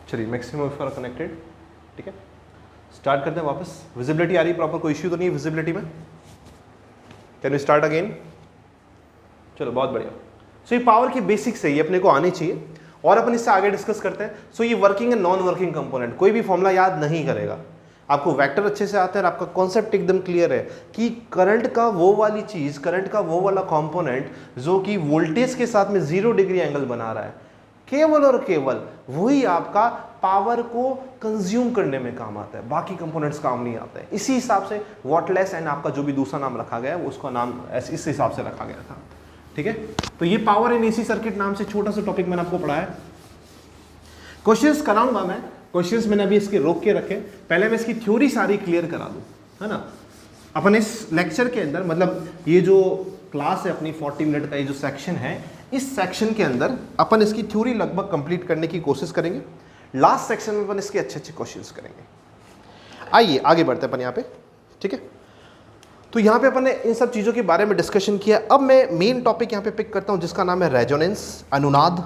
चलिए maximum if are connected, ठीक है, स्टार्ट करते हैं वापस। विजिबिलिटी आ रही है प्रॉपर, कोई इश्यू तो नहीं है विजिबिलिटी में? Can we start again? चलो बहुत बढ़िया। सो ये पावर की बेसिक्स है, ये अपने को आनी चाहिए और अपन इससे आगे डिस्कस करते हैं। सो ये working and non working component, कोई भी फॉर्मूला याद नहीं करेगा, आपको वेक्टर अच्छे से आता है और आपका कॉन्सेप्ट एकदम क्लियर है कि करंट का वो वाली चीज, करंट का वो वाला कंपोनेंट जो कि वोल्टेज के साथ में 0 डिग्री एंगल बना रहा है, केवल और केवल वही आपका पावर को कंज्यूम करने में काम आता है, बाकी कंपोनेंट्स काम नहीं आते हैं। इसी हिसाब से वॉटलेस एंड आपका जो भी दूसरा नाम रखा गया है उसका नाम इस हिसाब से रखा गया था, ठीक है। तो ये पावर इन एसी सर्किट नाम से छोटा सा टॉपिक मैंने आपको पढ़ाया। क्वेश्चंस कराऊंगा मैं, क्वेश्चंस मैंने अभी इसके रोक के रखे, पहले मैं इसकी थ्योरी सारी क्लियर करा दूं, है ना। अपन इस लेक्चर के अंदर, मतलब ये जो क्लास है अपनी 40 मिनट का ये जो सेक्शन है, इस सेक्शन के अंदर अपन इसकी थ्योरी लगभग कंप्लीट करने की कोशिश करेंगे। लास्ट सेक्शन में अपन इसके अच्छे अच्छे क्वेश्चंस करेंगे। आइए आगे बढ़ते हैं अपन यहाँ पे, ठीक है। तो यहाँ पे अपन ने इन सब चीज़ों के बारे में डिस्कशन किया। अब मैं मेन टॉपिक यहाँ पे पिक करता हूँ जिसका नाम है रेजोनेंस, अनुनाद।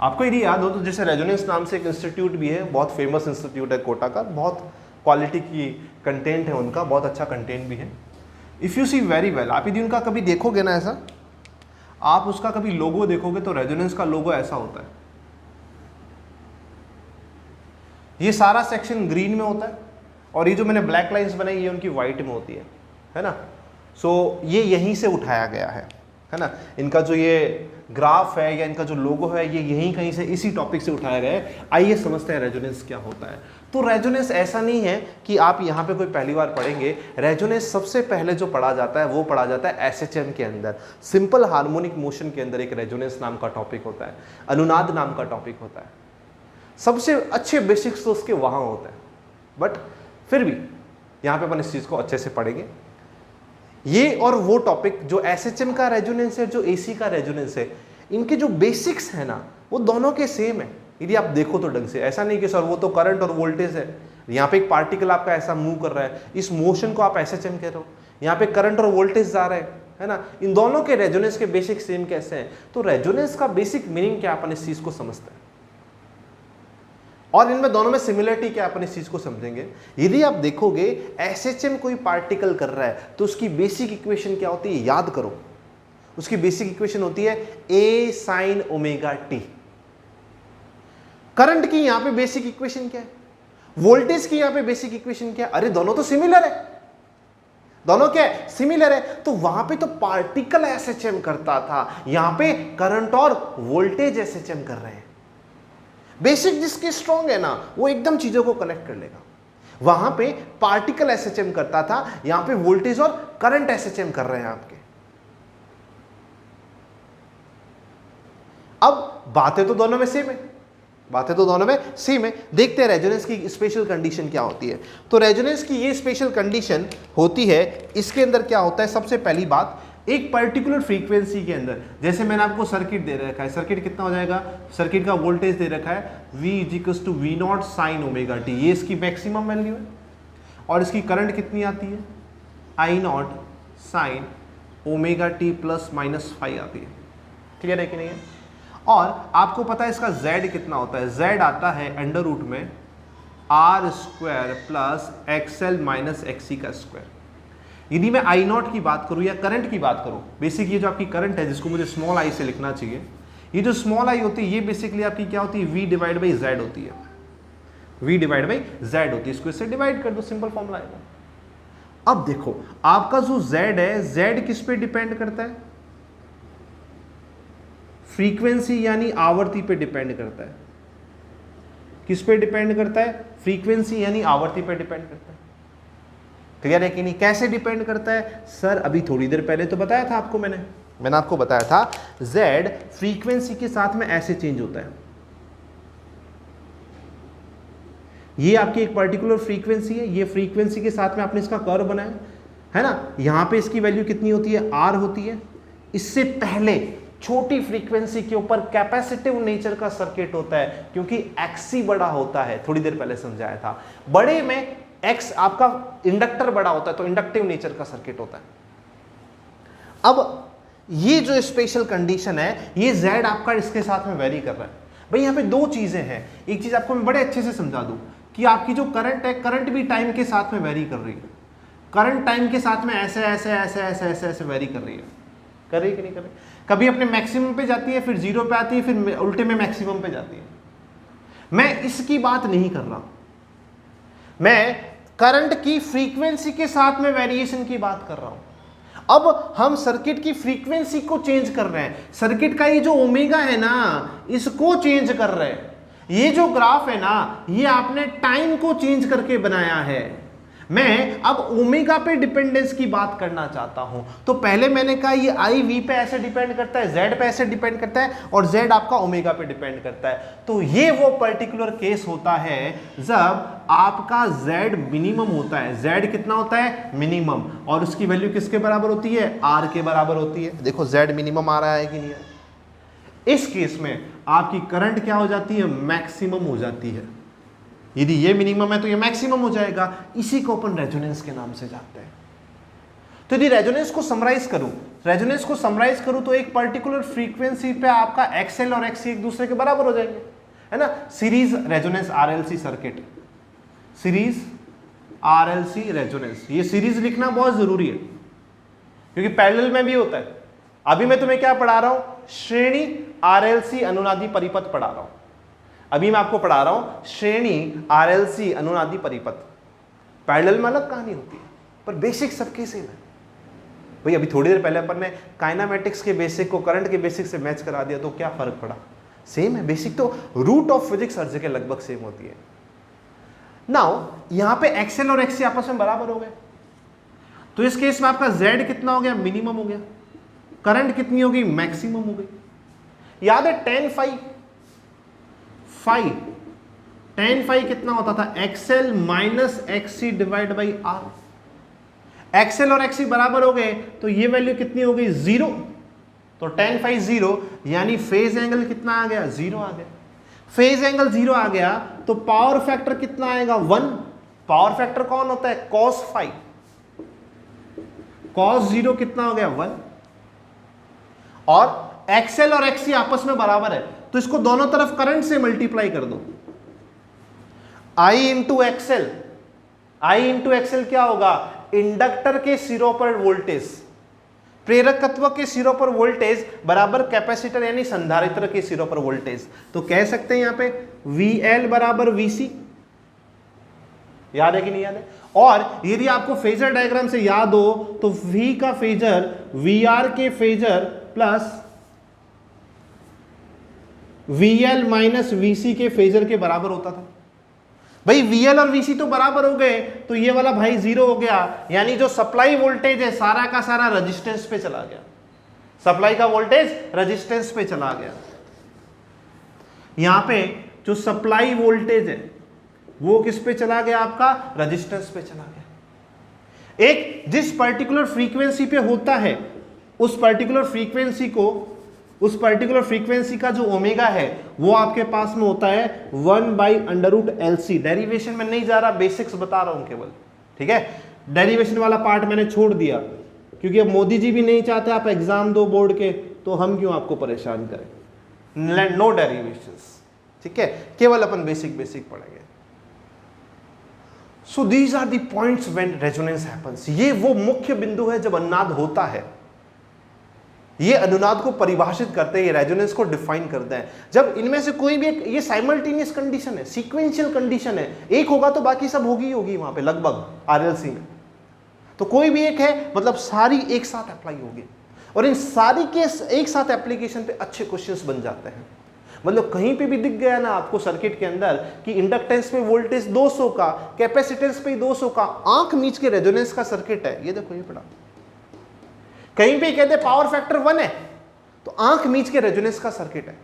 आपको यदि याद हो तो जैसे रेजोनेंस नाम से एक इंस्टीट्यूट भी है, बहुत फेमस इंस्टीट्यूट है कोटा का, बहुत क्वालिटी की कंटेंट है उनका, बहुत अच्छा कंटेंट भी है। If you see very well, आप यदि उनका कभी देखोगे ना ऐसा, आप उसका कभी लोगो देखोगे तो रेजोनेंस का लोगो ऐसा होता है। ये सारा सेक्शन ग्रीन में होता है और ये जो मैंने ब्लैक लाइंस बनाई ये उनकी वाइट में होती है ना। सो ये यहीं से उठाया गया है ना। इनका जो ये ग्राफ है या इनका जो लोगो है ये यहीं कहीं से इसी टॉपिक से उठाया गया है। आइए समझते हैं रेजोनेंस क्या होता है। तो रेजोनेंस ऐसा नहीं है कि आप यहाँ पे कोई पहली बार पढ़ेंगे। रेजोनेंस सबसे पहले जो पढ़ा जाता है वो पढ़ा जाता है एसएचएम के अंदर, सिंपल हार्मोनिक मोशन के अंदर एक रेजोनेंस नाम का टॉपिक होता है, अनुनाद नाम का टॉपिक होता है। सबसे अच्छे बेसिक्स तो उसके वहाँ होते हैं, बट फिर भी यहाँ पे अपन इस चीज़ को अच्छे से पढ़ेंगे। ये और वो टॉपिक जो एसएचएम का रेजोनेंस है, जो एसी का रेजोनेंस है, इनके जो बेसिक्स है ना वो दोनों के सेम है यदि आप देखो तो ढंग से। ऐसा नहीं कि सर वो तो करंट और वोल्टेज है, यहाँ पे एक पार्टिकल आपका ऐसा मूव कर रहा है, इस मोशन को आप एसएचएम कह रहे हो, यहाँ पे करंट और वोल्टेज जा रहे हैं, है ना। इन दोनों के रेजोनेंस के बेसिक सेम कैसे हैं? तो रेजोनेंस का बेसिक मीनिंग क्या, अपन इस चीज को समझते हैं और इनमें दोनों में सिमिलरिटी क्या, अपन इस चीज को समझेंगे। यदि आप देखोगे एसएचएम कोई पार्टिकल कर रहा है तो उसकी बेसिक इक्वेशन क्या होती है, याद करो। उसकी बेसिक इक्वेशन होती है ए साइन ओमेगा टी। करंट की यहां पे बेसिक इक्वेशन क्या है, वोल्टेज की यहां पे बेसिक इक्वेशन क्या है? अरे दोनों तो सिमिलर है, दोनों क्या है, सिमिलर है। तो वहां पे तो पार्टिकल एसएचएम करता था, यहां पे करंट और वोल्टेज एसएचएम कर रहे हैं। बेसिक जिसकी स्ट्रॉन्ग है ना वो एकदम चीजों को कनेक्ट कर लेगा। वहां पे पार्टिकल एसएचएम करता था, यहां पे वोल्टेज और करंट एसएचएम कर रहे हैं आपके। अब बातें तो दोनों में सेम है, बातें तो दोनों में सेम है। देखते हैं रेजोनेंस की स्पेशल कंडीशन क्या होती है। तो रेजोनेंस की ये स्पेशल कंडीशन होती है, इसके अंदर क्या होता है, सबसे पहली बात, एक पर्टिकुलर फ्रीक्वेंसी के अंदर, जैसे मैंने आपको सर्किट दे रखा है, सर्किट कितना हो जाएगा, सर्किट का वोल्टेज दे रखा है V = V0 sine omega T, ये इसकी मैक्सिमम वैल्यू है। और इसकी करंट कितनी आती है, I0 साइन ओमेगा टी ±5 आती है। क्लियर है कि नहीं है? और आपको पता है इसका Z कितना होता है, Z आता है अंडर रूट में R² + XL - XC का स्क्वायर। यदि मैं I0 की बात करूं या करंट की बात करूं, बेसिक ये जो आपकी करंट है जिसको मुझे स्मॉल आई से लिखना चाहिए, ये जो स्मॉल आई होती है ये बेसिकली आपकी क्या होती है, V/Z होती है, V/Z होती है। इसको इससे डिवाइड कर दो, सिंपल फॉर्मूला आएगा। अब देखो आपका जो Z है, Z किस पे डिपेंड करता है, फ्रीक्वेंसी यानी आवर्ती पे डिपेंड करता है। किस पे डिपेंड करता है, फ्रीक्वेंसी यानी आवर्ती पे डिपेंड करता है। क्लियर है कि नहीं? कैसे डिपेंड करता है सर, अभी थोड़ी देर पहले तो बताया था आपको, मैंने आपको बताया था Z फ्रीक्वेंसी के साथ में ऐसे चेंज होता है। ये आपकी एक पर्टिकुलर फ्रीक्वेंसी है, ये फ्रीक्वेंसी के साथ में आपने इसका कर्व बनाया है ना। यहां पे इसकी वैल्यू कितनी होती है, R होती है। इससे पहले छोटी फ्रीक्वेंसी के ऊपर कैपेसिटिव नेचर का सर्किट होता है, क्योंकि XC बड़ा होता है, थोड़ी देर पहले समझाया था। बड़े में X आपका इंडक्टर बड़ा होता है तो इंडक्टिव नेचर का सर्किट होता है। अब ये जो स्पेशल कंडीशन है, ये Z आपका इसके साथ में वेरी कर रहा है। भाई यहाँ पे दो चीजें हैं, एक चीज आपको मैं बड़े अच्छे से समझा दूं कि आपकी जो करंट है, करंट भी टाइम के साथ में वेरी कर रही है। करंट टाइम के साथ में ऐसे ऐसे ऐसे ऐसे ऐसे ऐसे वेरी कर रही है, कर रही है कि नहीं कर रही? कभी अपने मैक्सिमम पे जाती है, फिर जीरो पे आती है, फिर उल्टे में मैक्सिमम पे जाती है। मैं इसकी बात नहीं कर रहा, मैं करंट की फ्रीक्वेंसी के साथ में वेरिएशन की बात कर रहा हूं। अब हम सर्किट की फ्रीक्वेंसी को चेंज कर रहे हैं, सर्किट का ये जो ओमेगा है ना, इसको चेंज कर रहे हैं। ये जो ग्राफ है ना, ये आपने टाइम को चेंज करके बनाया है। मैं अब ओमेगा पे डिपेंडेंस की बात करना चाहता हूं। तो पहले मैंने कहा ये आई वी पे ऐसे डिपेंड करता है, जेड पे ऐसे डिपेंड करता है, और जेड आपका ओमेगा पे डिपेंड करता है। तो ये वो पर्टिकुलर केस होता है जब आपका जेड मिनिमम होता है। जेड कितना होता है? मिनिमम। और उसकी वैल्यू किसके बराबर होती है? आर के बराबर होती है। देखो जेड मिनिमम आ रहा है कि नहीं है। इस केस में आपकी करंट क्या हो जाती है? मैक्सिमम हो जाती है। यदि ये मिनिमम है तो ये मैक्सिमम हो जाएगा। इसी को अपन रेजोनेंस के नाम से जानते हैं। तो यदि रेजोनेंस को समराइज करूं, तो एक पर्टिकुलर फ्रीक्वेंसी पे आपका एक्सएल और एक्ससी एक दूसरे के बराबर हो जाएंगे, है ना। Series resonance RLC circuit, series RLC resonance, ये सीरीज लिखना बहुत जरूरी है क्योंकि पैरेलल में भी होता है। अभी मैं तुम्हें क्या पढ़ा रहा हूं? श्रेणी आरएलसी अनुनादी परिपथ पढ़ा रहा हूं। अभी मैं आपको पढ़ा रहा हूं श्रेणी आरएलसी अनुनादी परिपथ। पैरेलल में अलग कहानी होती है, पर बेसिक सबके सेम है। भाई अभी थोड़ी देर पहले अपन ने काइनेमेटिक्स के बेसिक को करंट के बेसिक से मैच करा दिया, तो क्या फर्क पड़ा? सेम है। बेसिक तो रूट ऑफ फिजिक्स हर जगह लगभग सेम होती है। नाउ यहां पे एक्सएल और एक्ससी आपस में बराबर हो गए, तो इस केस में आपका जेड कितना हो गया? मिनिमम हो गया। करंट कितनी हो गई? मैक्सिमम हो गई। याद है tan फाई कितना होता था? XL minus XC divide by R. XL और एक्ससी बराबर हो गए तो ये वैल्यू कितनी हो गई? 0। तो tan फाई 0, यानी फेज एंगल कितना आ गया? 0 आ गया। फेज एंगल 0 आ गया तो पावर फैक्टर कितना आएगा? 1। पावर फैक्टर कौन होता है? cos phi. cos 0 कितना हो गया? 1। और एक्सएल और एक्ससी आपस में बराबर है, तो इसको दोनों तरफ करंट से मल्टीप्लाई कर दो। I into XL, I into XL क्या होगा? इंडक्टर के सिरों पर वोल्टेज, प्रेरकत्व के सिरों पर वोल्टेज बराबर कैपेसिटर यानी संधारित्र के सिरों पर वोल्टेज। तो कह सकते हैं यहां पे VL बराबर VC। याद है कि नहीं याद है? और यदि आपको फेजर डायग्राम से याद हो तो V का फेजर VR के phasor plus VL minus VC के फेजर के बराबर होता था। भाई VL और VC तो बराबर हो गए, तो ये वाला भाई 0 हो गया, यानी जो सप्लाई वोल्टेज है सारा का सारा रेजिस्टेंस पे चला गया। सप्लाई का वोल्टेज रेजिस्टेंस पे चला गया। यहां पे जो सप्लाई वोल्टेज है वो किस पे चला गया? आपका रेजिस्टेंस पे चला गया। एक जिस पर्टिकुलर फ्रीक्वेंसी पे होता है, उस पर्टिकुलर फ्रीक्वेंसी का जो ओमेगा है वो आपके पास में होता है 1/√LC। डेरिवेशन में नहीं जा रहा, बेसिक्स बता रहा हूं केवल, ठीक है। डेरिवेशन वाला पार्ट मैंने छोड़ दिया क्योंकि अब मोदी जी भी नहीं चाहते आप एग्जाम दो बोर्ड के, तो हम क्यों आपको परेशान करें। नो डेरिवेशंस, ठीक है, केवल अपन बेसिक पढ़ेंगे। So these are the points when resonance happens. ये वो मुख्य बिंदु है जब अनुनाद होता है। ये अनुनाद को परिभाषित करते हैं, ये रेजोनेंस को डिफाइन करते हैं। जब इनमें से कोई भी एक, ये साइमल्टेनियस कंडीशन है, सीक्वेंशियल कंडीशन है, एक होगा तो बाकी सब होगी वहां पे लगभग आरएलसी में। तो कोई भी एक है मतलब सारी एक साथ अप्लाई होगी, और इन सारी के एक साथ एप्लीकेशन पे अच्छे क्वेश्चंस बन जाते हैं। मतलब कहीं पे भी दिख गया ना आपको सर्किट के अंदर कि इंडक्टेंस पे वोल्टेज 200 का, कैपेसिटेंस पे 200 का, आंख मीच के रेजोनेंस का सर्किट है, ये देखो ये पढ़ा। कहीं पे कहते पावर फैक्टर 1 है तो आंख मीच के रेजोनेंस का सर्किट है।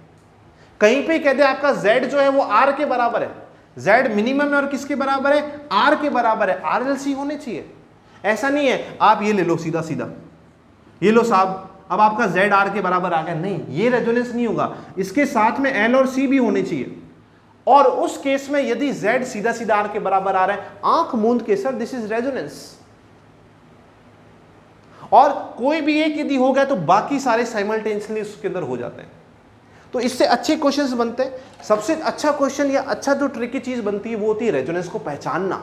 कहीं पे कहते आपका Z जो है वो R के बराबर है, Z मिनिमम है और किसके बराबर है? R के बराबर है। RLC होने चाहिए, ऐसा नहीं है आप ये ले लो सीधा सीधा, ये लो साहब अब आपका Z R के बराबर आ गया, नहीं, ये रेजोनेंस नहीं होगा। इसके साथ में L और C भी होने चाहिए, और उस केस में यदि Z सीधा सीधा R के बराबर आ रहा है, आंख मूंद के सर दिस इज रेजोनेंस। और कोई भी एक यदि हो गया तो बाकी सारे साइमल्टेनियसली उसके अंदर हो जाते हैं। तो इससे अच्छे क्वेश्चंस बनते हैं। सबसे अच्छा क्वेश्चन या अच्छा जो ट्रिकी चीज बनती है वो होती है रेजोनेंस को पहचानना।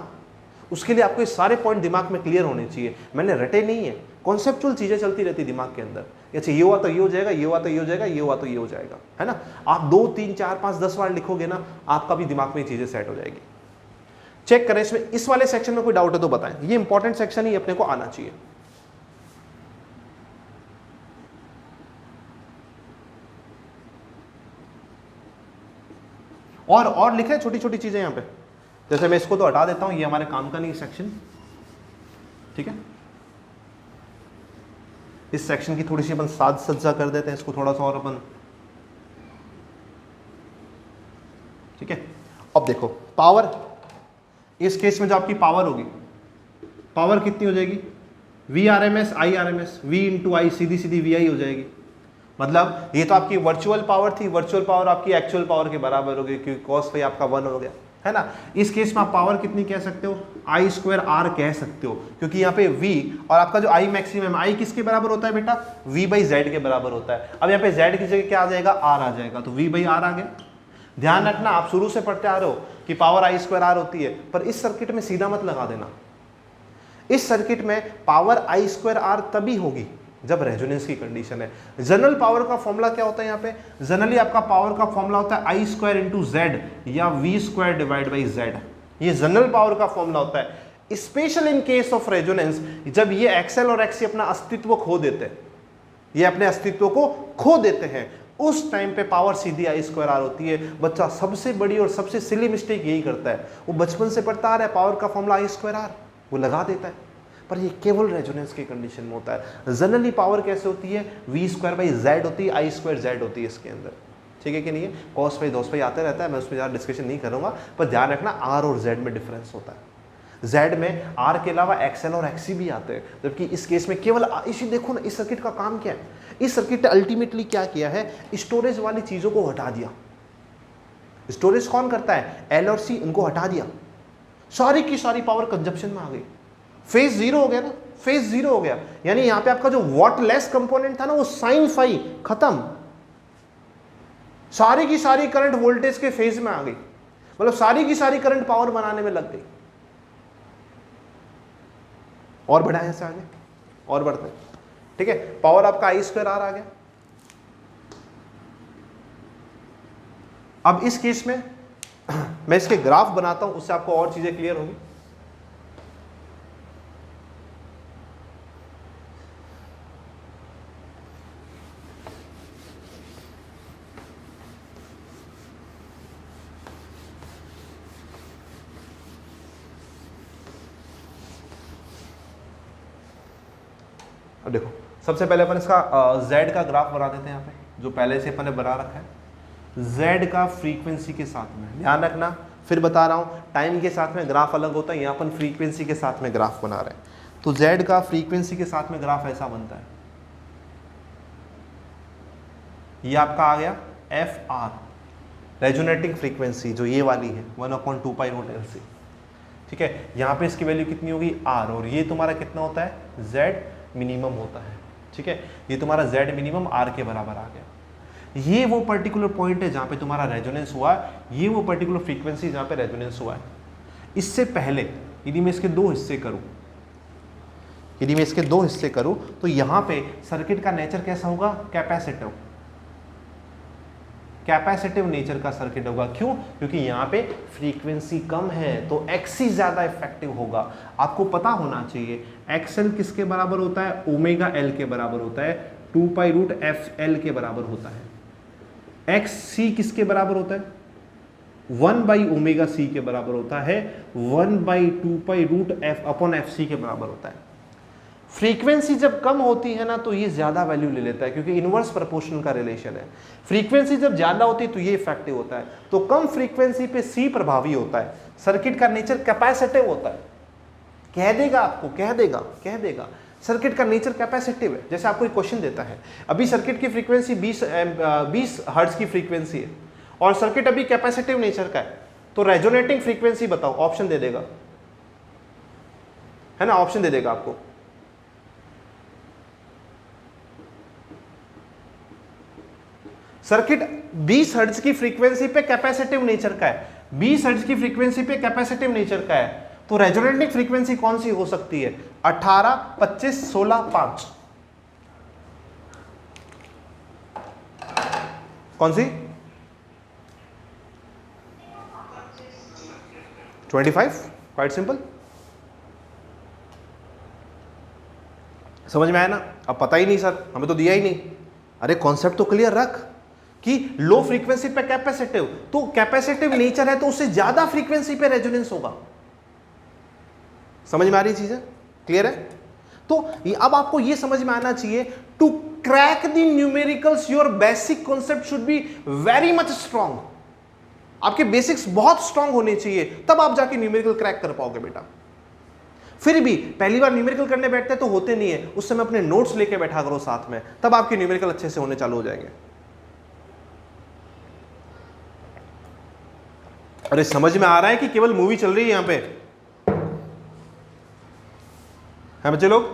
उसके लिए आपको ये सारे पॉइंट दिमाग में क्लियर होने चाहिए। मैंने रटे नहीं है, कॉन्सेप्चुअल चीजें चलती रहती दिमाग के अंदर। अच्छा ये हुआ तो ये हो जाएगा, ये हुआ तो ये हो जाएगा, ये हुआ तो ये हो जाएगा, है ना। आप 2 3 4 5 10 बार लिखोगे ना, आपका भी दिमाग में ये चीजें सेट हो जाएगी। चेक करें इसमें, इस वाले सेक्शन में कोई डाउट है तो बताएं। ये इंपॉर्टेंट सेक्शन ही अपने को आना चाहिए। और लिख रहे हैं छोटी छोटी चीजें यहां पे। जैसे मैं इसको तो हटा देता हूं, ये हमारे काम का नहीं सेक्शन, ठीक है। इस सेक्शन की थोड़ी सी अपन साज सज्जा कर देते हैं, इसको थोड़ा सा और अपन, ठीक है। अब देखो पावर, इस केस में जो आपकी पावर होगी, पावर कितनी हो जाएगी, V R M S I R M S, V into I, सीधी सीधी वी आई हो जाएगी। मतलब ये तो आपकी वर्चुअल पावर थी, वर्चुअल पावर आपकी एक्चुअल पावर के बराबर होगी, क्योंकि कॉस फाई आपका 1 हो गया, है ना। इस केस में आप पावर कितनी कह सकते हो, आई स्क्वायर आर कह सकते हो, क्योंकि यहाँ पे v और आपका जो आई मैक्सिमम, आई किसके बराबर होता है बेटा, v बाई जेड के बराबर होता है। अब यहाँ पे z की जगह क्या आ जाएगा, r आ जाएगा, तो v बाई आर आ गया। ध्यान रखना, आप शुरू से पढ़ते आ रहे हो कि पावर आई स्क्वायर आर होती है, पर इस सर्किट में सीधा मत लगा देना। इस सर्किट में पावर आई स्क्वायर आर तभी होगी जब रेजोनेंस की कंडीशन है। जनरल पावर का फॉर्मूला क्या होता है, यहाँ पे जनरली आपका पावर का फॉर्मूला होता है आई स्क्वायर इंटू जेड या V square divide by Z. ये जनरल पावर का फॉर्मूला होता है। Special in case of resonance, जब ये एक्सएल और एक्सी अपना अस्तित्व खो देते हैं, ये अपने अस्तित्व को खो देते हैं, उस टाइम पे पावर सीधी आई स्क्वायर आर होती है। बच्चा सबसे बड़ी और सबसे सिली मिस्टेक यही करता है, वो बचपन से पढ़ता आ रहा है पावर का फॉर्मूला आई स्क्वायर आर, वो लगा देता है, पर ये केवल रेजोनेंस की कंडीशन में होता है। जनरली पावर कैसे होती है, वी स्क्वायर बाई जेड होती है, आई स्क्वायर जेड होती है इसके अंदर, ठीक है कि नहीं है। कॉस फाई दोस फाई आते रहता है, मैं उसमें ज़्यादा डिस्कशन नहीं करूँगा, पर ध्यान रखना आर और जेड में डिफरेंस होता है। जेड में आर के अलावा एक्सएल और एक्सी भी आते हैं, जबकि इस केस में केवल इसी। देखो ना इस सर्किट का काम क्या है, इस सर्किट ने अल्टीमेटली क्या किया है, स्टोरेज वाली चीज़ों को हटा दिया। स्टोरेज कौन करता है, एल और सी, उनको हटा दिया, सारी की सारी पावर कंजप्शन में आ गई, फेज जीरो हो गया ना, फेज जीरो हो गया। यानी यहां पे आपका जो वॉटलेस कंपोनेंट था ना, वो साइन फाई खत्म, सारी की सारी करंट वोल्टेज के फेज में आ गई, मतलब सारी की सारी करंट पावर बनाने में लग गई। और बढ़ाएं ऐसे आगे, और बढ़ते हैं, ठीक है। पावर आपका आई स्क्वायर आर आ गया। अब इस केस में मैं इसके ग्राफ बनाता हूं, उससे आपको और चीजें क्लियर होगी। अब देखो सबसे पहले अपन इसका z का ग्राफ बना देते हैं यहाँ पे, जो पहले से अपन ने बना रखा है। z का फ्रीक्वेंसी के साथ में, ध्यान रखना फिर बता रहा हूँ, टाइम के साथ में ग्राफ अलग होता है, यहाँ अपन फ्रीक्वेंसी के साथ में ग्राफ बना रहे हैं। तो z का फ्रीक्वेंसी के साथ में ग्राफ ऐसा बनता है, ये आपका आ गया एफ आर, रेजोनेटिंग फ्रीक्वेंसी जो ये वाली है 1/2 पाई नॉट एल सी, ठीक है। यहाँ पे इसकी वैल्यू कितनी होगी r, और ये तुम्हारा कितना होता है, z मिनिमम होता है, ठीक है। ये तुम्हारा z मिनिमम r के बराबर आ गया। ये वो पर्टिकुलर पॉइंट है जहाँ पे तुम्हारा रेजोनेंस हुआ है, ये वो पर्टिकुलर फ्रीक्वेंसी जहाँ पे रेजोनेंस हुआ है। इससे पहले यदि मैं इसके दो हिस्से करूँ, तो यहाँ पे सर्किट का नेचर कैसा होगा, कैपेसिटिव नेचर का सर्किट होगा। क्यों, क्योंकि यहाँ पे फ्रीक्वेंसी कम है तो एक्सी ज्यादा इफेक्टिव होगा। आपको पता होना चाहिए एक्सएल किसके बराबर होता है, ओमेगा एल के बराबर होता है, 2 पाई रूट एफ एल के बराबर होता है। एक्स सी किसके बराबर होता है, 1 बाई ओमेगा सी के बराबर होता है, 1/2 pi root F upon F C के बराबर होता है। फ्रीक्वेंसी जब कम होती है ना तो ये ज्यादा वैल्यू ले लेता है, क्योंकि इनवर्स प्रोपोर्शनल का रिलेशन है। फ्रीक्वेंसी जब ज्यादा होती है तो ये इफेक्टिव होता है, तो कम फ्रीक्वेंसी पे सी प्रभावी होता है। सर्किट का नेचर कैपेसिटिव होता है, कह देगा आपको, कह देगा सर्किट का नेचर कैपेसिटिव है। जैसे आपको एक क्वेश्चन देता है, अभी सर्किट की फ्रीक्वेंसी 20 हर्ट्ज की फ्रीक्वेंसी है और सर्किट अभी कैपेसिटिव नेचर का है, तो रेजोनेटिंग फ्रीक्वेंसी बताओ, ऑप्शन दे देगा, है ना, ऑप्शन दे देगा आपको। सर्किट 20 हर्ट्ज की फ्रीक्वेंसी पे कैपेसिटिव नेचर का है, 20 हर्ट्ज की फ्रीक्वेंसी पे कैपेसिटिव नेचर का है, तो रेजोनेटिंग फ्रीक्वेंसी कौन सी हो सकती है? 18, 25, 16, 5। कौन सी? 25। क्वाइट सिंपल, समझ में आया ना? अब पता ही नहीं सर, हमें तो दिया ही नहीं। अरे कॉन्सेप्ट तो क्लियर रख कि लो फ्रीक्वेंसी पे कैपेसिटिव, तो कैपेसिटिव नेचर है तो उससे ज्यादा फ्रीक्वेंसी पे रेजोनेंस होगा। समझ में आ रही चीजें? क्लियर है? तो अब आपको यह समझ में आना चाहिए, to crack the numericals your basic concept should be very much strong. आपके बेसिक्स बहुत स्ट्रांग होने चाहिए, तब आप जाके न्यूमेरिकल क्रैक कर पाओगे बेटा। फिर भी पहली बार न्यूमेरिकल करने बैठते तो होते नहीं है, उस समय अपने नोट्स लेके बैठा करो साथ में, तब आपके न्यूमेरिकल अच्छे से होने चालू हो जाएंगे। अरे समझ में आ रहा है कि केवल मूवी चल रही है यहां पे? है बच्चे लोग?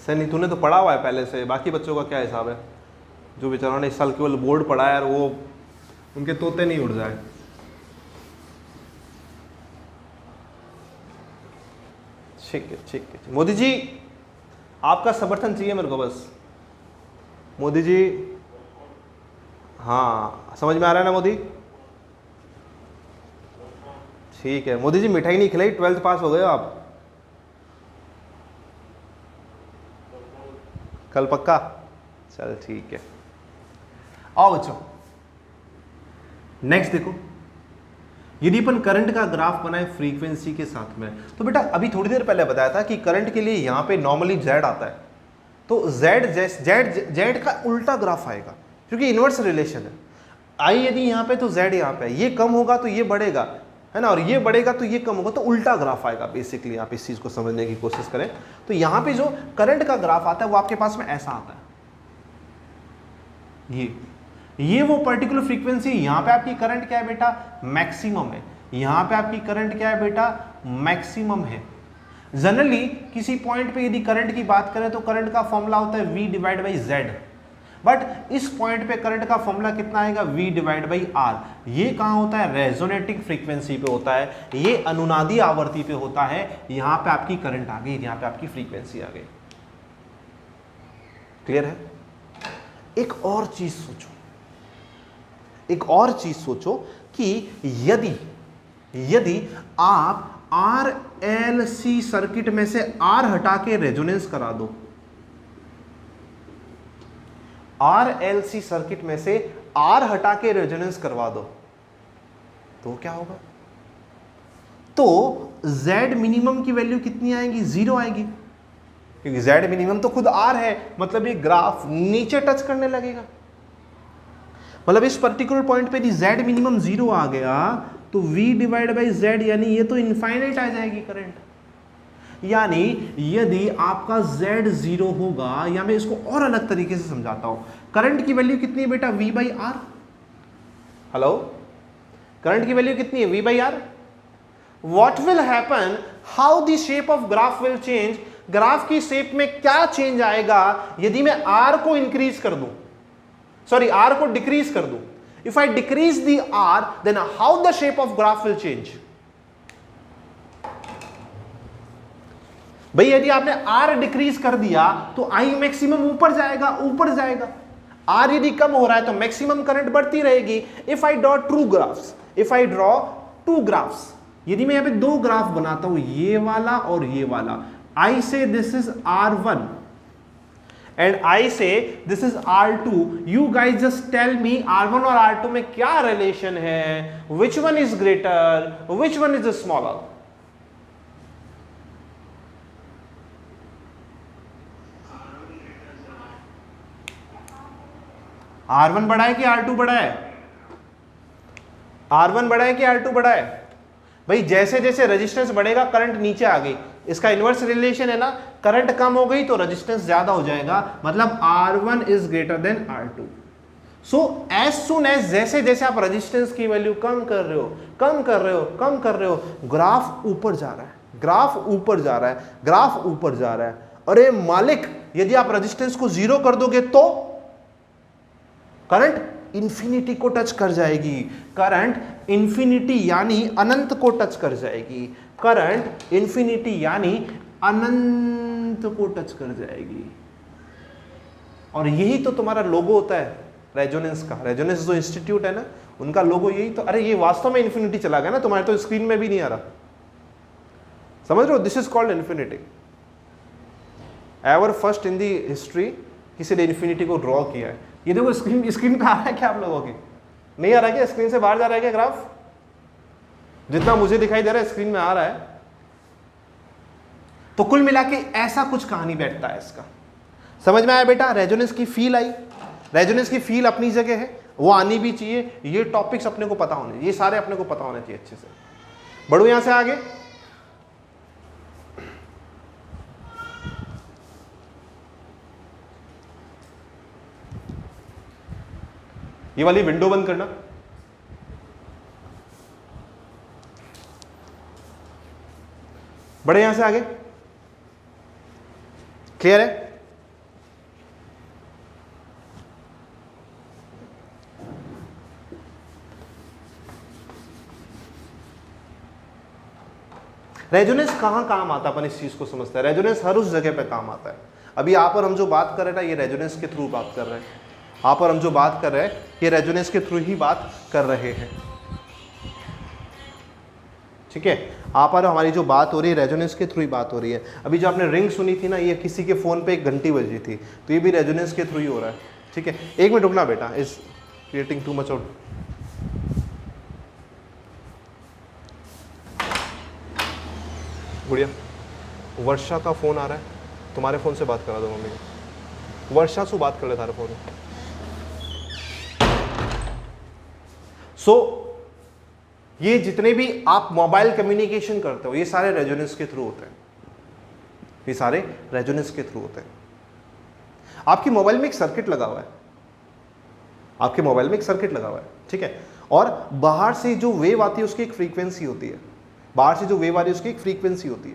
सनी तूने तो पढ़ा हुआ है पहले से, बाकी बच्चों का क्या हिसाब है? जो बेचारों ने इस साल केवल बोर्ड पढ़ा है, वो उनके तोते नहीं उड़ जाए। ठीक है, ठीक है। मोदी जी आपका समर्थन चाहिए मेरे को बस। मोदी जी, हाँ समझ में आ रहा है ना मोदी? ठीक है। मोदी जी मिठाई नहीं खिलाई, 12th पास हो गए हो आप? कल पक्का? चल ठीक है। आओ बच्चों, नेक्स्ट देखो, यदि अपन करंट का ग्राफ बनाए फ्रीक्वेंसी के साथ में, तो बेटा अभी थोड़ी देर पहले बताया था कि करंट के लिए यहां पे नॉर्मली जेड आता है, तो जेड का उल्टा ग्राफ आएगा क्योंकि इनवर्स रिलेशन है। आई यदि यहां पे तो जेड यहां पे, ये कम होगा तो ये बढ़ेगा, है ना, और ये बढ़ेगा तो ये कम होगा, तो उल्टा ग्राफ आएगा। बेसिकली आप इस चीज को समझने की कोशिश करें तो यहां पे जो करंट का ग्राफ आता है वो आपके पास में ऐसा आता है, ये वो पर्टिकुलर फ्रीक्वेंसी, यहां पे आपकी करंट क्या है बेटा? मैक्सिमम है। यहां पे आपकी करंट क्या है बेटा? मैक्सिमम है। जनरली किसी पॉइंट पे यदि करंट की बात करें तो करंट का फॉर्मूला होता है V divide by Z, but इस पॉइंट पे करंट का फॉर्मूला कितना आएगा? V divide by R। ये कहां होता है? रेजोनेटिंग फ्रीक्वेंसी पे होता है, ये अनुनादी आवर्ती पे होता है। यहां पे आपकी करंट आ गई, यहां पे आपकी फ्रीक्वेंसी आ गई। क्लियर है? एक और चीज सोचो, एक और चीज सोचो कि यदि आप RLC सर्किट में से R हटा के रेजोनेंस करा दो, RLC सर्किट में से R हटा के रेजोनेंस करवा दो, तो क्या होगा? तो Z मिनिमम की वैल्यू कितनी आएगी? 0 आएगी, क्योंकि Z मिनिमम तो खुद R है, मतलब ये ग्राफ नीचे टच करने लगेगा। मतलब इस पर्टिकुलर पॉइंट पे यदि Z मिनिमम 0 आ गया तो V डिवाइड बाई Z, यानी ये तो इनफाइनाइट आ जाएगी करंट। यानी यदि आपका Z 0 होगा, या मैं इसको और अलग तरीके से समझाता हूं, करंट की वैल्यू कितनी है बेटा? V by R। Hello, current की वैल्यू कितनी है? V by R। What will happen, how the shape of graph will change, graph की शेप में क्या चेंज आएगा यदि मैं R को इंक्रीज कर दूं, सॉरी R को डिक्रीज कर दूं। If I decrease the R, then how the shape of graph will change? भाई यदि आपने R डिक्रीज कर दिया तो I मैक्सिमम ऊपर जाएगा, ऊपर जाएगा। R यदि कम हो रहा है तो मैक्सिमम करंट बढ़ती रहेगी। If I draw two graphs, यदि मैं यहां पे दो ग्राफ बनाता हूं, ये वाला और ये वाला, I say this is R1 and I say this is R2. You guys just tell me R1 और R2 में क्या रिलेशन है, which one is greater, which one is smaller? R1 बड़ा है कि R2 बड़ा है? R1 बड़ा है कि R2 बड़ा है? भाई जैसे जैसे रेजिस्टेंस बढ़ेगा करंट नीचे आ गई, इसका इनवर्स रिलेशन है ना, करंट कम हो गई तो रेजिस्टेंस ज्यादा हो जाएगा, मतलब R1 is greater than R2। So as soon as जैसे जैसे आप रेजिस्टेंस की वैल्यू कम कर रहे हो, कम कर रहे हो, कम कर रहे हो, ग्राफ ऊपर जा रहा है, ग्राफ ऊपर जा रहा है, ग्राफ ऊपर जा रहा है। अरे मालिक, यदि आप रेजिस्टेंस को 0 कर दोगे तो करंट इंफिनिटी को टच कर जाएगी। करंट इंफिनिटी यानी अनंत को टच कर जाएगी। करंट इंफिनिटी यानी अनंत को टच कर जाएगी। और यही तो तुम्हारा लोगो होता है रेजोनेंस का। रेजोनेंस जो इंस्टीट्यूट है ना, उनका लोगो यही तो। अरे ये वास्तव में इंफिनिटी चला गया ना, तुम्हारे तो स्क्रीन में भी नहीं आ रहा, समझ रहे हो? This is called infinity. Ever first in the history किसी ने इंफिनिटी को ड्रॉ किया है। ये देखो स्क्रीन पे आ रहा है क्या आप लोगों की? नहीं आ रहा है क्या? स्क्रीन से बाहर जा रहा है क्या ग्राफ? जितना मुझे दिखाई दे रहा है स्क्रीन में आ रहा है। तो कुल मिला के ऐसा कुछ कहानी बैठता है इसका। समझ में आया बेटा? रेजोनेंस की फील आई। रेजोनेंस की फील अपनी जगह है, वो आनी भी चाहिए। ये टॉपिक्स अपने को पता होने, ये सारे अपने को पता होने चाहिए अच्छे से। बढ़ो यहां से आगे। ये वाली विंडो बंद करना। बढ़े यहां से आगे। क्लियर है? रेजोनेंस कहां काम आता है, अपन इस चीज को समझते हैं। रेजोनेंस हर उस जगह पे काम आता है। अभी आप और हम जो बात कर रहे हैं ना, ये रेजोनेंस के थ्रू बात कर रहे हैं। आप और हम जो बात कर रहे हैं, ये रेजोनेंस के थ्रू ही बात कर रहे हैं। ठीक है, आप और हमारी जो बात हो रही है रेजोनेंस के थ्रू ही बात हो रही है। अभी जो आपने रिंग सुनी थी ना, ये किसी के फोन पे एक घंटी बज रही थी, तो ये भी रेजोनेंस के थ्रू ही हो रहा है। ठीक है, एक मिनट रुकना बेटा, is creating too much out. गुड़िया, वर्षा का फोन आ रहा है, तुम्हारे फोन से बात करा दो मम्मी को। वर्षा से बात कर ले तारे फोन। ये जितने भी आप मोबाइल कम्युनिकेशन करते हो, ये सारे रेजोनेंस के थ्रू होते हैं। ये सारे रेजोनेंस के थ्रू होते हैं। आपकी मोबाइल में एक सर्किट लगा हुआ है, आपके मोबाइल में एक सर्किट लगा हुआ है, ठीक है। और बाहर से जो वेव आती है उसकी एक फ्रीक्वेंसी होती है। बाहर से जो वेव आ रही है उसकी एक फ्रीक्वेंसी होती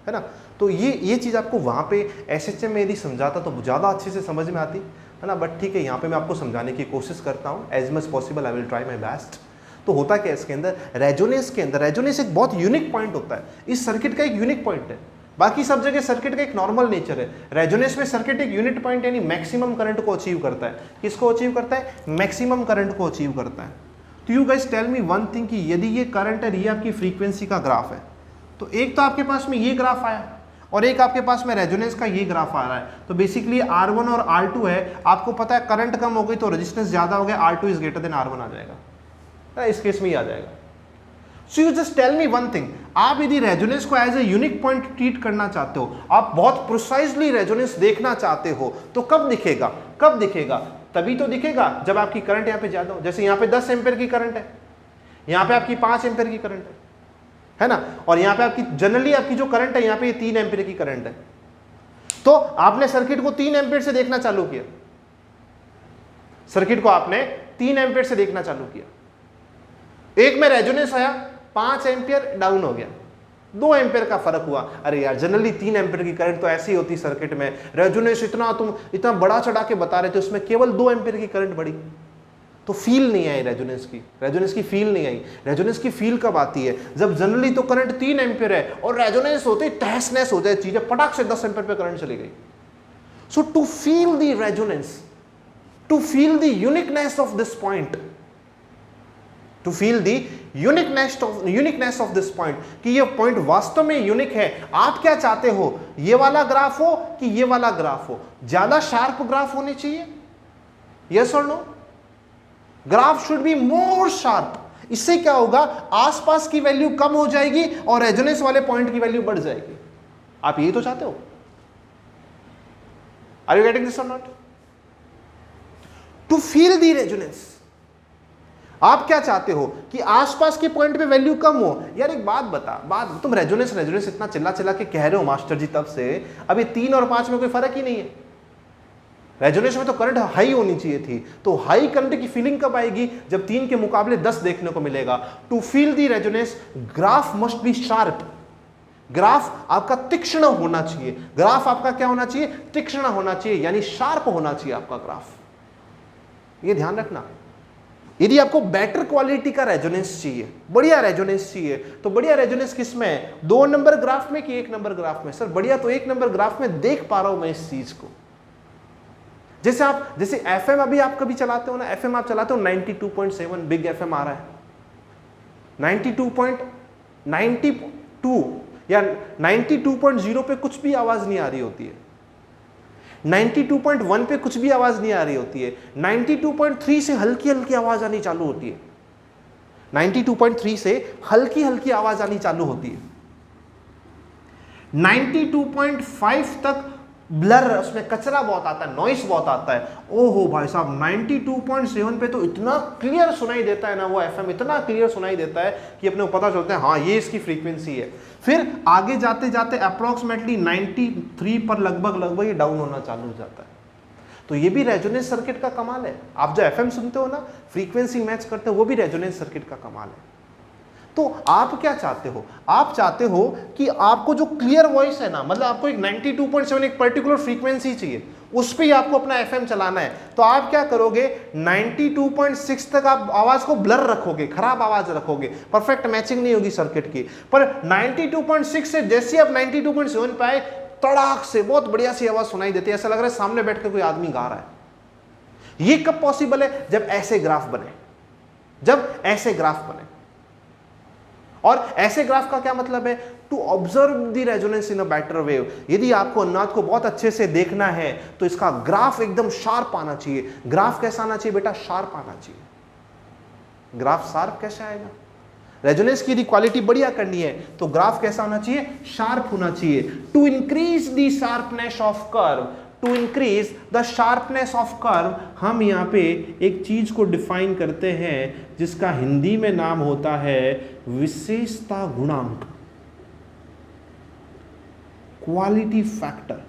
है ना। तो ये चीज़ आपको वहाँ पे एसएचएम में यदि समझाता तो ज़्यादा अच्छे से समझ में आती है ना। बट ठीक है, यहाँ पे मैं आपको समझाने की कोशिश करता हूँ, as much possible I will try my best. तो होता क्या है इसके अंदर, रेजोनेंस के अंदर, रेजोनेंस एक बहुत यूनिक पॉइंट होता है। इस सर्किट का एक यूनिक पॉइंट है। बाकी सब जगह सर्किट का एक नॉर्मल नेचर है, रेजोनेंस में सर्किट एक यूनिट पॉइंट यानी मैक्सिमम करंट को अचीव करता है। किसको अचीव करता है? मैक्सिमम करंट को अचीव करता है। तो you guys tell me one thing कि यदि ये करंट है, ये आपकी फ्रीक्वेंसी का ग्राफ है, तो एक तो आपके पास में ये ग्राफ आया और एक आपके पास में रेजोनेंस का ये ग्राफ आ रहा है। तो बेसिकली R1 और R2 है। आपको पता है करंट कम हो गई तो रेजिस्टेंस ज्यादा हो गया, R2 is greater then R1 आ जाएगा, इस केस में ही आ जाएगा। So you just tell me one thing, आप यदि रेजोनेंस को as a unique point treat करना चाहते हो, आप बहुत प्रिसाइजली रेजोनेंस देखना चाहते हो, तो कब दिखेगा? कब दिखेगा? तभी तो दिखेगा जब आपकी करंट यहाँ पे ज्यादा हो। जैसे यहाँ पे 10 एम्पेयर की करंट है, यहाँ पे आपकी 5 एम्पेयर की करंट है ना, और यहाँ पे आपकी जनरली आपकी जो करंट है यहाँ पे 3 एम्पेयर की करंट है। तो आपने सर्किट को 3 एम्पेयर से देखना चालू किया, सर्किट को आपने 3 एम्पेयर से देखना चालू किया। एक में रेजोनेंस आया, 5 एम्पियर डाउन हो गया, 2 एम्पियर का फर्क हुआ। अरे यार, जनरली 3 एम्पियर की करंट तो ऐसी होती सर्किट में, रेजोनेंस इतना तुम इतना बड़ा चढ़ा के बता रहे थे, उसमें केवल 2 एम्पियर की करंट बढ़ी, तो फील नहीं आई रेजोनेंस की। रेजोनेंस की फील नहीं आई। रेजोनेंस की फील कब आती है? जब जनरली तो करंट 3 एम्पियर है और रेजोनेंस होते ही तहस नहस हो जाए चीजें, पटाख से 10 एम्पियर पे करंट चली गई। So to feel the resonance, to feel the uniqueness of this point, to feel the uniqueness of this point, कि ये पॉइंट वास्तव में यूनिक है। आप क्या चाहते हो, ये वाला ग्राफ हो कि ये वाला ग्राफ हो? ज्यादा शार्प ग्राफ होने चाहिए, यस और no? Graph should be more sharp. इससे क्या होगा, आसपास की वैल्यू कम हो जाएगी और रेजोनेंस वाले पॉइंट की वैल्यू बढ़ जाएगी। आप यही तो चाहते हो? Are you getting this or not? To feel the resonance, आप क्या चाहते हो कि आसपास के पॉइंट पे वैल्यू कम हो। यार एक बात बता, तुम रेजोनेंस इतना चिल्ला के कह रहे हो मास्टर जी तब से, अभी 3 और 5 में कोई फर्क ही नहीं है। रेजोनेंस में तो करंट हाई होनी चाहिए थी, तो हाई करंट की फीलिंग कब आएगी? जब 3 के मुकाबले 10 देखने को मिलेगा। To feel the resonance, graph must be sharp, graph आपका तीक्ष्ण होना चाहिए, ग्राफ आपका क्या होना चाहिए, तीक्ष्ण होना चाहिए, यानी शार्प होना चाहिए आपका ग्राफ। ये ध्यान रखना। यदि आपको बेटर क्वालिटी का रेजोनेंस चाहिए, बढ़िया रेजोनेंस चाहिए, तो बढ़िया रेजोनेंस किस में है, 2 नंबर ग्राफ में कि 1 नंबर ग्राफ में? सर बढ़िया तो 1 नंबर ग्राफ में देख पा रहा हूं मैं इस चीज को। जैसे एफएम अभी आप कभी चलाते हो ना, एफएम आप चलाते हो 92.7 बिग एफएम आ रहा है, 92.92 या 92.0 पे कुछ भी आवाज नहीं आ रही होती है, 92.1 पे कुछ भी आवाज नहीं आ रही होती है, 92.3 से हल्की हल्की आवाज आनी चालू होती है, 92.3 से हल्की हल्की आवाज आनी चालू होती है, 92.5 तक ब्लर, उसमें कचरा बहुत आता है, नॉइस बहुत आता है। ओहो भाई साहब 92.7 पे तो इतना क्लियर सुनाई देता है ना, वो एफएम इतना क्लियर सुनाई देता है कि अपने को पता चलता है हाँ ये इसकी फ्रीक्वेंसी है। फिर आगे जाते जाते अप्रोक्सीमेटली 93 पर लगभग ये डाउन होना चालू हो जाता है। तो ये भी रेजोनेंस सर्किट का कमाल है। आप जो एफएम सुनते हो ना, फ्रीक्वेंसी मैच करते हो, वो भी रेजोनेंस सर्किट का कमाल है। तो आप क्या चाहते हो, आप चाहते हो कि आपको जो क्लियर वॉइस है ना, मतलब आपको एक 92.7 एक पर्टिकुलर फ्रीक्वेंसी चाहिए, उस पे ही आपको अपना एफएम चलाना है। तो आप क्या करोगे, 92.6 तक आप आवाज को ब्लर रखोगे, खराब आवाज रखोगे, परफेक्ट मैचिंग नहीं होगी सर्किट की। पर 92.6 से जैसे आप 92.7 पे आए, तड़ाक से बहुत बढ़िया सी आवाज सुनाई देती है, ऐसा लग रहा है सामने बैठ कर कोई आदमी गा रहा है। ये कब पॉसिबल है, जब ऐसे ग्राफ बने, जब ऐसे ग्राफ बने। और ऐसे ग्राफ का क्या मतलब है, to observe the resonance in a better wave. यदि आपको अनुनाद को बहुत अच्छे से देखना है तो इसका ग्राफ एकदम शार्प आना चाहिए। ग्राफ कैसा आना चाहिए बेटा, शार्प आना चाहिए। ग्राफ शार्प कैसे आएगा, रेजोनेंस की यदि क्वालिटी बढ़िया करनी है तो ग्राफ कैसा होना चाहिए, शार्प होना चाहिए। To increase the sharpness of curve, to increase the sharpness of curve, हम यहां पे एक चीज को डिफाइन करते हैं जिसका हिंदी में नाम होता है विशेषता गुणांक, क्वालिटी फैक्टर।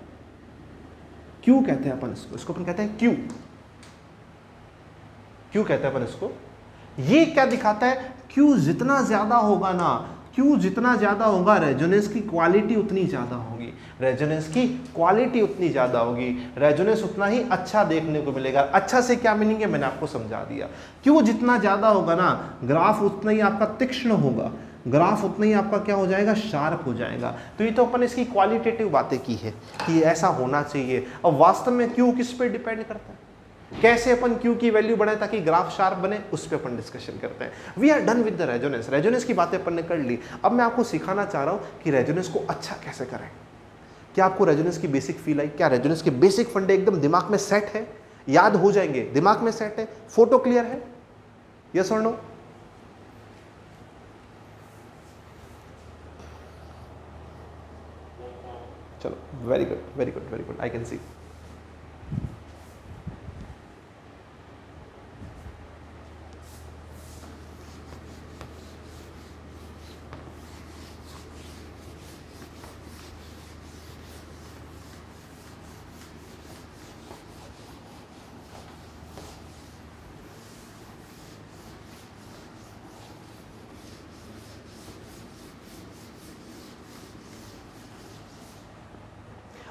क्यू कहते हैं अपन इसको अपन कहते हैं क्यू, क्यू कहते हैं अपन इसको। ये क्या दिखाता है, क्यू जितना ज्यादा होगा ना, क्यू जितना ज्यादा होगा, रेजोनेंस की क्वालिटी उतनी ज्यादा होगी, रेजोनेंस की क्वालिटी उतनी ज्यादा होगी, रेजोनेंस उतना ही अच्छा देखने को मिलेगा। अच्छा से क्या मीनिंग है मैंने आपको समझा दिया। क्यू जितना ज्यादा होगा ना, ग्राफ उतना ही आपका तीक्ष्ण होगा, ग्राफ उतना ही आपका क्या हो जाएगा, शार्प हो जाएगा। तो ये तो अपन इसकी क्वालिटेटिव बातें की है कि ऐसा होना चाहिए। अब वास्तव में क्यू किस पे डिपेंड करता है, कैसे अपन क्यू की वैल्यू बढ़ाएं ताकि ग्राफ शार्प बने, उस पर अपन डिस्कशन करते हैं। We are done with the resonance. Resonance की बातें अपन ने कर ली। अब मैं आपको सिखाना चाह रहा हूं कि रेजोनेंस को अच्छा कैसे करें। क्या आपको रेजोनेंस की बेसिक फील आई, क्या रेजोनेंस के बेसिक फंडे एकदम दिमाग में सेट है, याद हो जाएंगे, दिमाग में सेट है, फोटो क्लियर है, यस और नो? चलो, very good very good very good, I can see.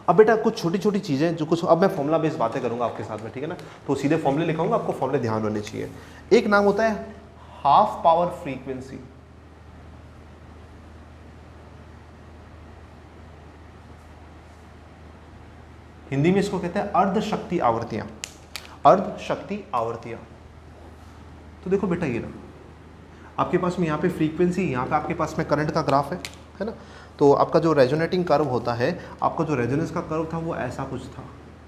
अब बेटा कुछ छोटी छोटी चीज़ें जो कुछ, अब मैं फॉर्मूला बेस्ड बातें करूंगा आपके साथ में, ठीक है ना? तो सीधे फॉर्मूले लिखाऊंगा, आपको फॉर्मूले ध्यान होने चाहिए। एक नाम होता है हाफ पावर फ्रीक्वेंसी, हिंदी में इसको कहते हैं अर्ध शक्ति आवृत्तियां, अर्ध शक्ति आवृत्तियां। तो देखो बेटा ये ना, आपके पास में यहाँ पे फ्रीक्वेंसी, यहाँ पे आपके पास में करंट का ग्राफ है ना? तो आपका जो रेजोनेटिंग कर्व होता है, आपका जो रेजोनेंस का कर्व था वो ऐसा कुछ था,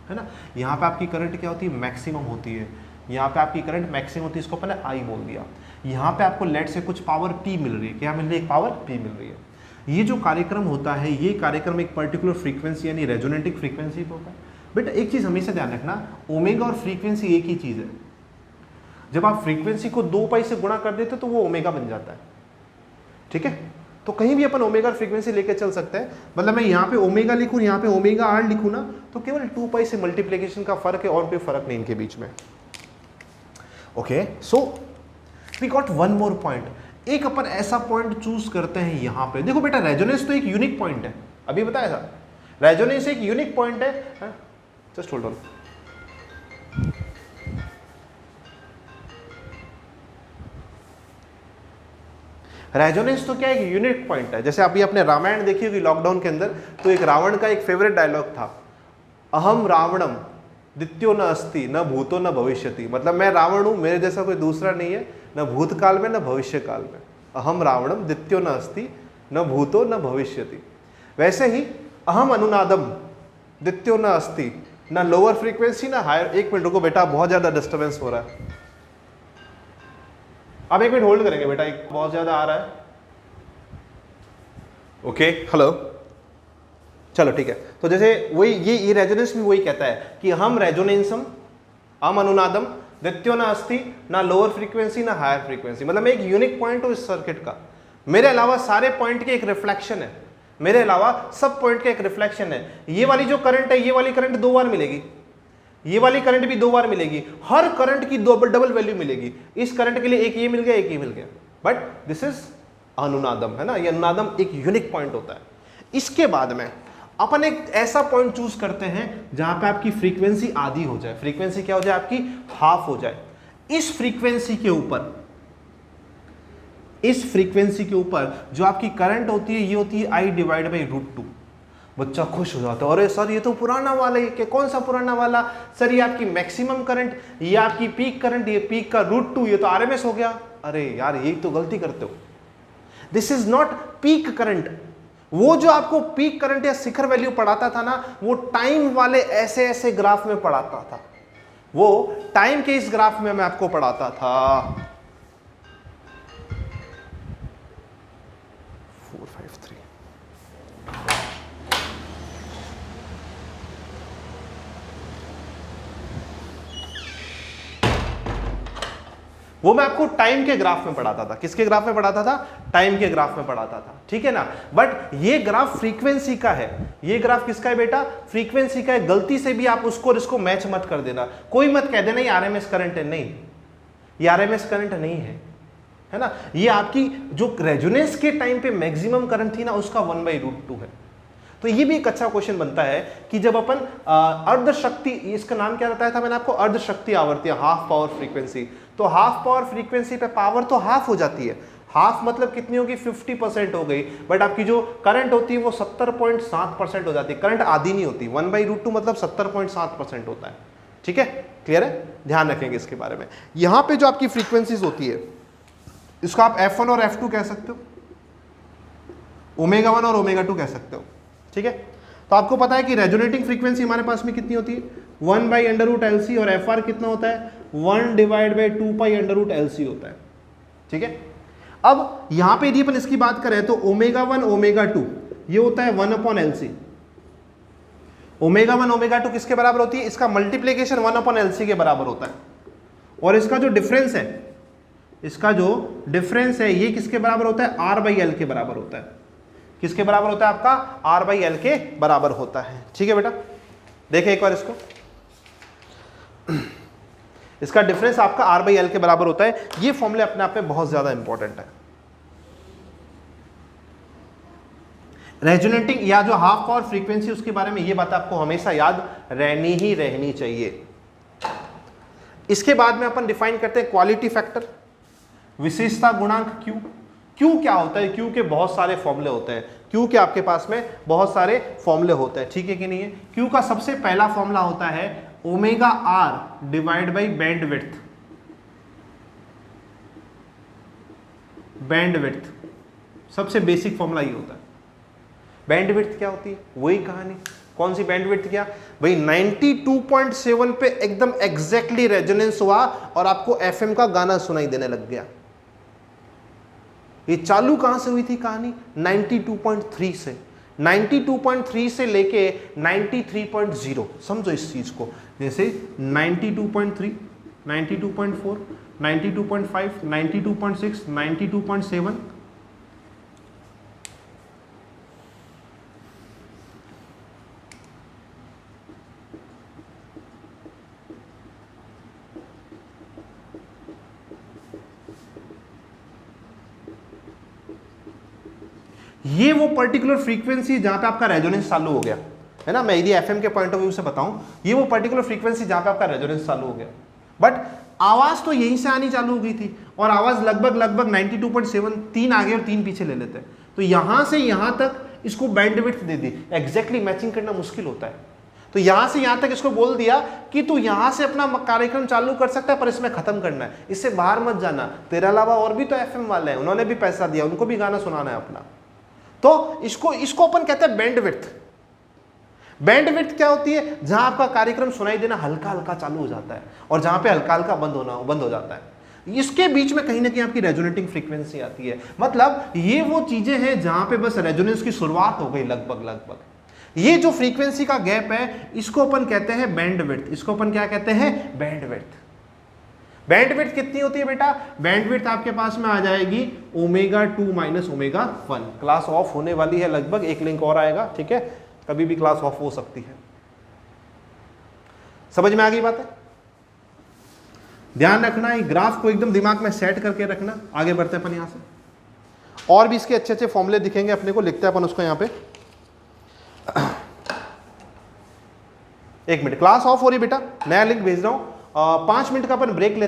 है ना? यहाँ पे आपकी करंट क्या होती है, मैक्सिमम होती है। यहाँ पे आपकी करंट मैक्सिमम होती है, इसको पहले आई बोल दिया। यहाँ पे आपको लेट से कुछ पावर पी मिल रही है, क्या मिल रही है, पावर पी मिल रही है। ये जो कार्यक्रम होता है, ये कार्यक्रम एक पर्टिकुलर फ्रीक्वेंसी यानी रेजोनेटिंग फ्रीक्वेंसी पे होता है। बेटा एक चीज़ हमेशा ध्यान रखना, ओमेगा और फ्रीक्वेंसी एक ही चीज़ है। जब आप फ्रीक्वेंसी को 2 पाई से गुणा कर देते तो वो ओमेगा बन जाता है, ठीक है? तो कहीं भी अपन ओमेगा फ्रीक्वेंसी लेके चल सकते हैं। मतलब मैं यहाँ पे ओमेगा लिखूँ, यहाँ पे ओमेगा आर लिखूँ ना, तो केवल 2 पाई से मल्टीप्लिकेशन का फर्क है और कोई फर्क नहीं इनके बीच में। Okay, so we got one more point. एक अपन ऐसा पॉइंट चूज करते हैं यहां पे। देखो बेटा रेजोनेंस तो एक यूनिक पॉइंट है, अभी बताया था, रेजोनेंस एक यूनिक पॉइंट है। Just hold on. रेजोनेंस तो क्या एक यूनिक पॉइंट है। जैसे अभी आपने रामायण देखी होगी लॉकडाउन के अंदर, तो एक रावण का एक फेवरेट डायलॉग था, अहम रावणम द्वितीयो न अस्ति न भूतो न भविष्यति। मतलब मैं रावण हूं, मेरे जैसा कोई दूसरा नहीं है, न भूतकाल में न भविष्य काल में। अहम रावणम द्वितीयो न अस्ति न भूतो न भविष्यति। वैसे ही अहम अनुनादम द्वितीयो न अस्ति न लोअर फ्रीक्वेंसी ना हायर। एक मिनट रुको बेटा, बहुत ज्यादा डिस्टर्बेंस हो रहा है, आप एक मिनट होल्ड करेंगे बेटा, एक बहुत ज्यादा आ रहा है। ओके हेलो, चलो ठीक है। तो जैसे वही ये रेजोनेंस भी वही कहता है कि हम रेजोनेंसम हम अनुनादम द्वितीयो ना अस्ति ना लोअर फ्रीक्वेंसी ना हायर फ्रीक्वेंसी। मतलब मैं एक यूनिक पॉइंट हूं इस सर्किट का, मेरे अलावा सारे पॉइंट के एक रिफ्लेक्शन है, मेरे अलावा सब पॉइंट का एक रिफ्लेक्शन है। ये वाली जो करंट है, ये वाली करंट 2 बार मिलेगी, ये वाली करंट भी 2 बार मिलेगी, हर करंट की डबल वैल्यू मिलेगी। इस करंट के लिए एक ये मिल गया, एक ये मिल गया, बट दिस इज अनुनादम, है ना। ये अनुनादम एक यूनिक पॉइंट होता है। इसके बाद में अपन एक ऐसा पॉइंट चूज करते हैं जहां पे आपकी फ्रीक्वेंसी आधी हो जाए, फ्रीक्वेंसी क्या हो जाए आपकी, हाफ हो जाए। इस फ्रीक्वेंसी के ऊपर, इस फ्रीक्वेंसी के ऊपर जो आपकी करंट होती है, ये होती है I डिवाइड बाई √2। बच्चा खुश हो जाता है, अरे सर ये तो पुराना वाला है। कि कौन सा पुराना वाला सर? ये आपकी मैक्सिमम करंट, ये आपकी पीक करंट, ये पीक का √2, ये तो RMS हो गया। अरे यार यही तो गलती करते हो, this is not peak current. वो जो आपको पीक करंट या शिखर वैल्यू पढ़ाता था ना, वो टाइम वाले ऐसे ऐसे ग्राफ में पढ़ाता था, वो टाइम के इस ग्राफ में मैं आपको पढ़ाता था। 453 वो मैं आपको टाइम के ग्राफ में पढ़ाता था। किसके ग्राफ में पढ़ाता था? टाइम के ग्राफ में पढ़ाता था, ठीक है ना। बट ये ग्राफ फ्रीक्वेंसी का है। ये ग्राफ किसका है बेटा? फ्रीक्वेंसी का है। गलती से भी आप उसको और इसको मैच मत कर देना। कोई मत कह देना ये आरएमएस करंट है, नहीं, ये आरएमएस करंट नहीं है ना। ये आपकी जो रेजोनेंस के टाइम पे मैक्सिमम करंट थी ना, उसका 1/√2 है। तो ये भी एक अच्छा क्वेश्चन बनता है कि जब अपन अर्ध शक्ति, इसका नाम क्या बताया था मैंने आपको? अर्ध शक्ति आवर्ती, हाफ पावर फ्रीक्वेंसी। तो हाफ पावर फ्रीक्वेंसी पे पावर तो हाफ हो जाती है। हाफ मतलब कितनी होगी? 50% हो गई। बट आपकी जो करंट होती है वो 70.7% हो जाती है। करंट आधी नहीं होती। 1/√2 मतलब 70.7% होता है, ठीक है। क्लियर है? ध्यान रखेंगे इसके बारे में। यहां पे जो आपकी फ्रीक्वेंसीज होती है, इसको आप F1 और F2 कह सकते हो, ω1 और ω2 कह सकते हो, ठीक है। तो आपको पता है कि रेजोनेटिंग फ्रीक्वेंसी हमारे पास में कितनी होती है? 1/√LC, और FR कितना होता है? 1/2π√LC होता है, ठीक है। अब यहां पे यदि अपन इसकी बात करें तो ω1 ω2 ये होता है 1/LC। ω1 ω2 किसके बराबर होती है? इसका मल्टीप्लीकेशन 1/LC के बराबर होता है। और इसका जो डिफरेंस है, इसका जो डिफरेंस है ये किसके बराबर होता है? R/L के बराबर होता है। किसके बराबर होता है? आपका R/L के बराबर होता है, ठीक है बेटा। देखें एक बार इसको, इसका डिफरेंस आपका R/L के बराबर होता है। ये फॉर्मूले अपने आप में बहुत ज्यादा इंपॉर्टेंट है। रेजोनेटिंग या जो हाफ पावर फ्रीक्वेंसी, उसके बारे में ये बात आपको हमेशा याद रहनी चाहिए। इसके बाद में अपन डिफाइन करते हैं क्वालिटी फैक्टर, विशेषता गुणांक Q। Q क्या होता है? Q के बहुत सारे फॉर्मूले होते हैं। Q के आपके पास में बहुत सारे फॉर्मूले होते हैं, ठीक है कि नहीं है। Q का सबसे पहला फॉर्मूला होता है ω/r divide by band width. Band width सबसे बेसिक फॉर्मूला ये होता है। बैंड विड्थ क्या होती है? वही कहानी। कौन सी बैंड विड्थ? क्या भाई? 92.7 पे एकदम एग्जैक्टली रेजोनेंस हुआ और आपको FM का गाना सुनाई देने लग गया। ये चालू कहां से हुई थी कहानी? 92.3 से। 92.3 से लेके 93.0, समझो इस चीज को। जैसे 92.3, 92.4, 92.5, 92.6, 92.7, ये वो पर्टिकुलर फ्रीक्वेंसी जहां पे आपका रेजोनेंस चालू हो गया, है ना। मैं यदि एफएम के पॉइंट ऑफ व्यू से बताऊं, ये वो पर्टिकुलर फ्रीक्वेंसी जहां पे आपका रेजोनेंस चालू हो गया, बट आवाज तो यहीं से आनी चालू हो गई थी, और आवाज लगभग 92.7, 3 आगे और 3 पीछे ले लेते हैं, तो यहां से यहां तक इसको बैंडविड्थ दे दी। एग्जैक्टली मैचिंग करना मुश्किल होता है, तो यहां से यहां तक इसको बोल दिया कि तू यहां से अपना कार्यक्रम चालू कर सकता है, पर इसमें खत्म करना है, इससे बाहर मत जाना, तेरे अलावा और भी तो एफएम वाले हैं, उन्होंने भी पैसा दिया, उनको भी गाना सुनाना है अपना। तो इसको अपन कहते हैं बैंडविड्थ। बैंडविड्थ क्या होती है? जहां आपका कार्यक्रम सुनाई देना हल्का हल्का चालू हो जाता है और जहां पे हल्का हल्का बंद हो जाता है। इसके बीच में कहीं ना कहीं आपकी रेजोनेटिंग फ्रीक्वेंसी आती है। मतलब ये वो चीजें हैं जहां पे बस रेजोनेंस की शुरुआत हो गई लगभग। ये जो फ्रीक्वेंसी का गैप है इसको अपन कहते हैं बैंडविड्थ। इसको अपन क्या कहते हैं? बैंडविड्थ। बैंडविड्थ कितनी होती है बेटा? बैंडविड्थ आपके पास में आ जाएगी ω2 - ω1। क्लास ऑफ होने वाली है लगभग, एक लिंक और आएगा, ठीक है, कभी भी क्लास ऑफ हो सकती है। समझ में आ गई बात है? ध्यान रखना, ये ग्राफ को एकदम दिमाग में सेट करके रखना। आगे बढ़ते हैं अपन यहां से, और भी इसके अच्छे अच्छे फॉर्मूले दिखेंगे अपने को, लिखते हैं अपन उसको यहां पे। एक मिनट, क्लास ऑफ हो रही बेटा, नया लिंक भेज रहा हूं। 5 मिनट का अपन ब्रेक लेते हैं।